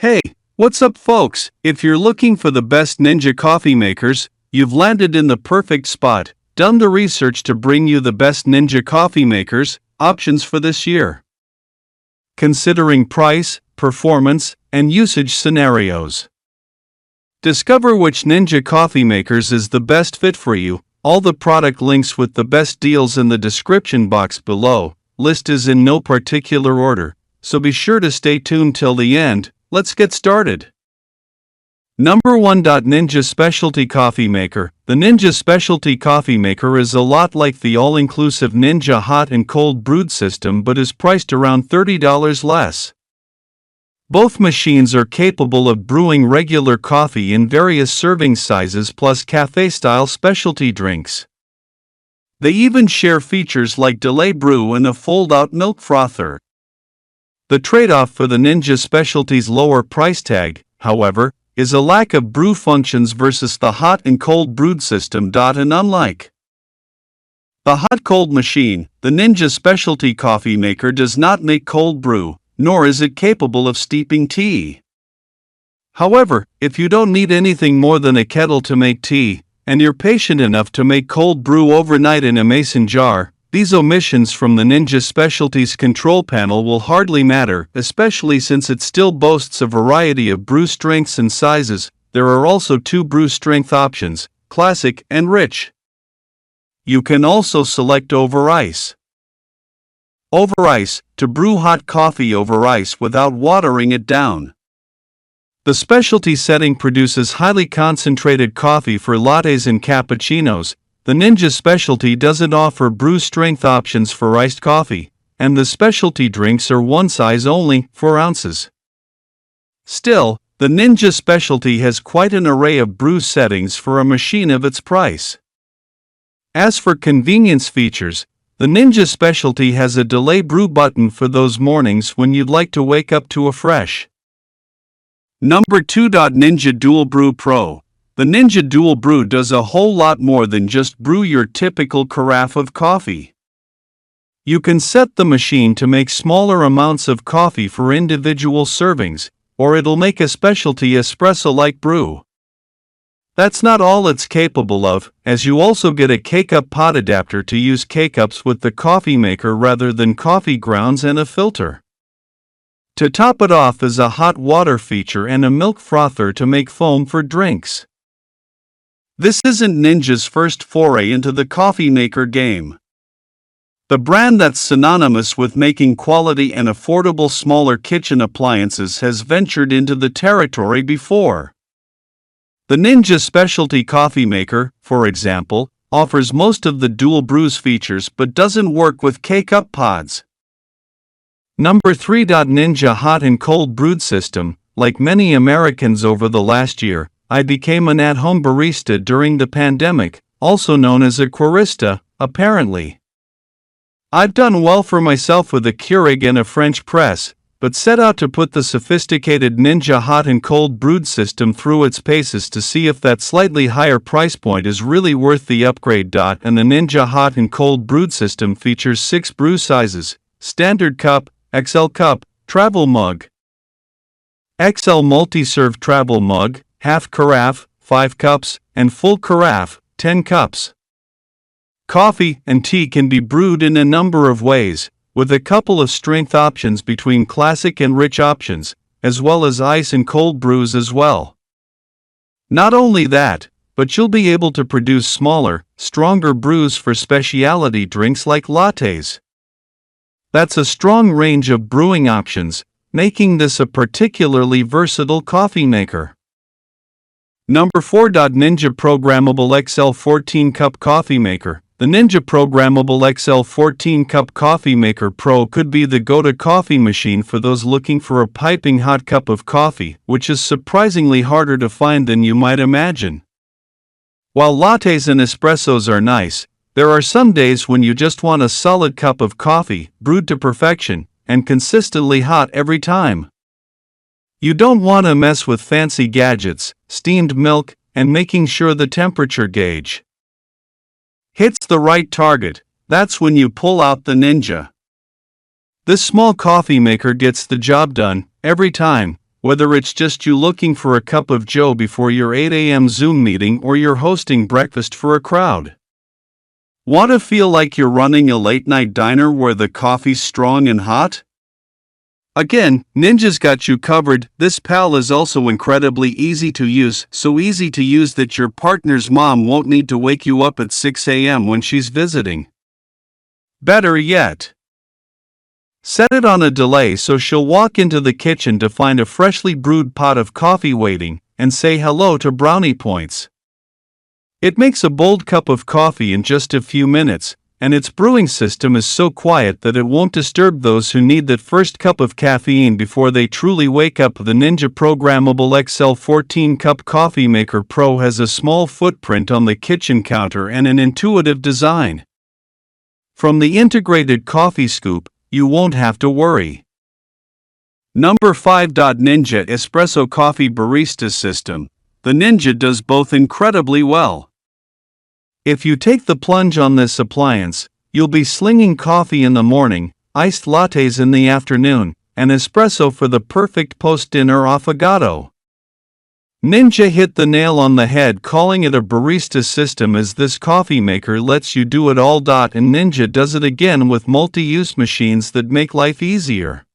Hey, what's up folks? If you're looking for the best Ninja coffee makers, you've landed in the perfect spot. Done the research to bring you the best Ninja coffee makers options for this year, considering price, performance, and usage scenarios. Discover which Ninja coffee makers is the best fit for you. All the product links with the best deals in the description box below. List is in no particular order, so be sure to stay tuned till the end. Let's get started. Number 1. Ninja Specialty Coffee Maker. The Ninja Specialty Coffee Maker is a lot like the all-inclusive Ninja Hot and Cold Brewed system but is priced around $30 less. Both machines are capable of brewing regular coffee in various serving sizes plus cafe-style specialty drinks. They even share features like delay brew and a fold-out milk frother. The trade-off for the Ninja Specialty's lower price tag, however, is a lack of brew functions versus the hot and cold brewed system. And unlike the hot-cold machine, the Ninja Specialty Coffee Maker does not make cold brew, nor is it capable of steeping tea. However, if you don't need anything more than a kettle to make tea, and you're patient enough to make cold brew overnight in a mason jar, these omissions from the Ninja Specialty's control panel will hardly matter, especially since it still boasts a variety of brew strengths and sizes. There are also two brew strength options, classic and rich. You can also select over ice. Over ice, to brew hot coffee over ice without watering it down. The specialty setting produces highly concentrated coffee for lattes and cappuccinos. The Ninja Specialty doesn't offer brew strength options for iced coffee, and the specialty drinks are one size only, 4 ounces. Still, the Ninja Specialty has quite an array of brew settings for a machine of its price. As for convenience features, the Ninja Specialty has a delay brew button for those mornings when you'd like to wake up to a fresh. Number 2. Ninja DualBrew Pro. The Ninja DualBrew does a whole lot more than just brew your typical carafe of coffee. You can set the machine to make smaller amounts of coffee for individual servings, or it'll make a specialty espresso-like brew. That's not all it's capable of, as you also get a K-Cup pot adapter to use K-Cups with the coffee maker rather than coffee grounds and a filter. To top it off is a hot water feature and a milk frother to make foam for drinks. This isn't Ninja's first foray into the coffee maker game. The brand that's synonymous with making quality and affordable smaller kitchen appliances has ventured into the territory before. The Ninja Specialty Coffee Maker, for example, offers most of the DualBrew's features but doesn't work with K-Cup pods. Number 3. Ninja Hot and Cold Brewed System. Like many Americans over the last year, I became an at-home barista during the pandemic, also known as a Barista, apparently. I've done well for myself with a Keurig and a French press, but set out to put the sophisticated Ninja Hot and Cold Brewed system through its paces to see if that slightly higher price point is really worth the upgrade. And the Ninja Hot and Cold Brewed system features 6 brew sizes: Standard Cup, XL Cup, Travel Mug, XL Multi-Serve Travel Mug, Half Carafe, 5 cups, and Full Carafe, 10 cups. Coffee and tea can be brewed in a number of ways, with a couple of strength options between classic and rich options, as well as ice and cold brews as well. Not only that, but you'll be able to produce smaller, stronger brews for specialty drinks like lattes. That's a strong range of brewing options, making this a particularly versatile coffee maker. Number 4. Ninja Programmable XL 14 Cup Coffee Maker. The Ninja Programmable XL 14 Cup Coffee Maker Pro could be the go-to coffee machine for those looking for a piping hot cup of coffee, which is surprisingly harder to find than you might imagine. While lattes and espressos are nice, there are some days when you just want a solid cup of coffee, brewed to perfection, and consistently hot every time. You don't want to mess with fancy gadgets, steamed milk, and making sure the temperature gauge hits the right target. That's when you pull out the Ninja. This small coffee maker gets the job done, every time, whether it's just you looking for a cup of joe before your 8 a.m. Zoom meeting or you're hosting breakfast for a crowd. Want to feel like you're running a late-night diner where the coffee's strong and hot? Again, Ninja's got you covered. This pal is also incredibly easy to use, so easy to use that your partner's mom won't need to wake you up at 6 a.m. when she's visiting. Better yet, set it on a delay so she'll walk into the kitchen to find a freshly brewed pot of coffee waiting, and say hello to brownie points. It makes a bold cup of coffee in just a few minutes, and its brewing system is so quiet that it won't disturb those who need that first cup of caffeine before they truly wake up. The Ninja Programmable XL 14-Cup Coffee Maker Pro has a small footprint on the kitchen counter and an intuitive design. From the integrated coffee scoop, you won't have to worry. Number 5. Ninja Espresso Coffee Barista System. The Ninja does both incredibly well. If you take the plunge on this appliance, you'll be slinging coffee in the morning, iced lattes in the afternoon, and espresso for the perfect post-dinner affogato. Ninja hit the nail on the head calling it a barista system, as this coffee maker lets you do it all. And Ninja does it again with multi-use machines that make life easier.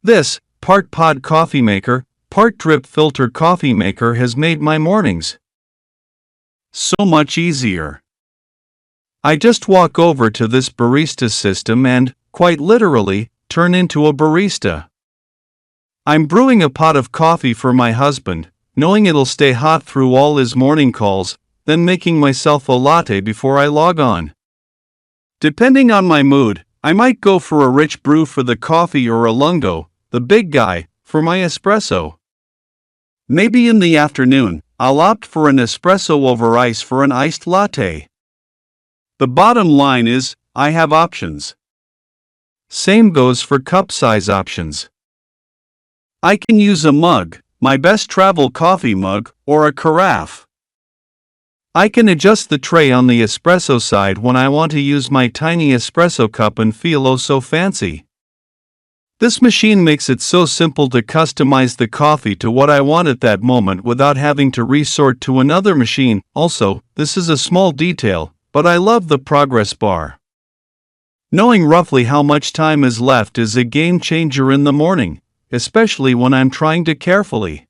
This part pod coffee maker, part drip filter coffee maker has made my mornings so much easier. I just walk over to this barista system and, quite literally, turn into a barista. I'm brewing a pot of coffee for my husband, knowing it'll stay hot through all his morning calls, then making myself a latte before I log on. Depending on my mood, I might go for a rich brew for the coffee or a lungo, the big guy, for my espresso. Maybe in the afternoon, I'll opt for an espresso over ice for an iced latte. The bottom line is, I have options. Same goes for cup size options. I can use a mug, my best travel coffee mug, or a carafe. I can adjust the tray on the espresso side when I want to use my tiny espresso cup and feel oh so fancy. This machine makes it so simple to customize the coffee to what I want at that moment without having to resort to another machine. Also, this is a small detail, but I love the progress bar. Knowing roughly how much time is left is a game changer in the morning, especially when I'm trying to carefully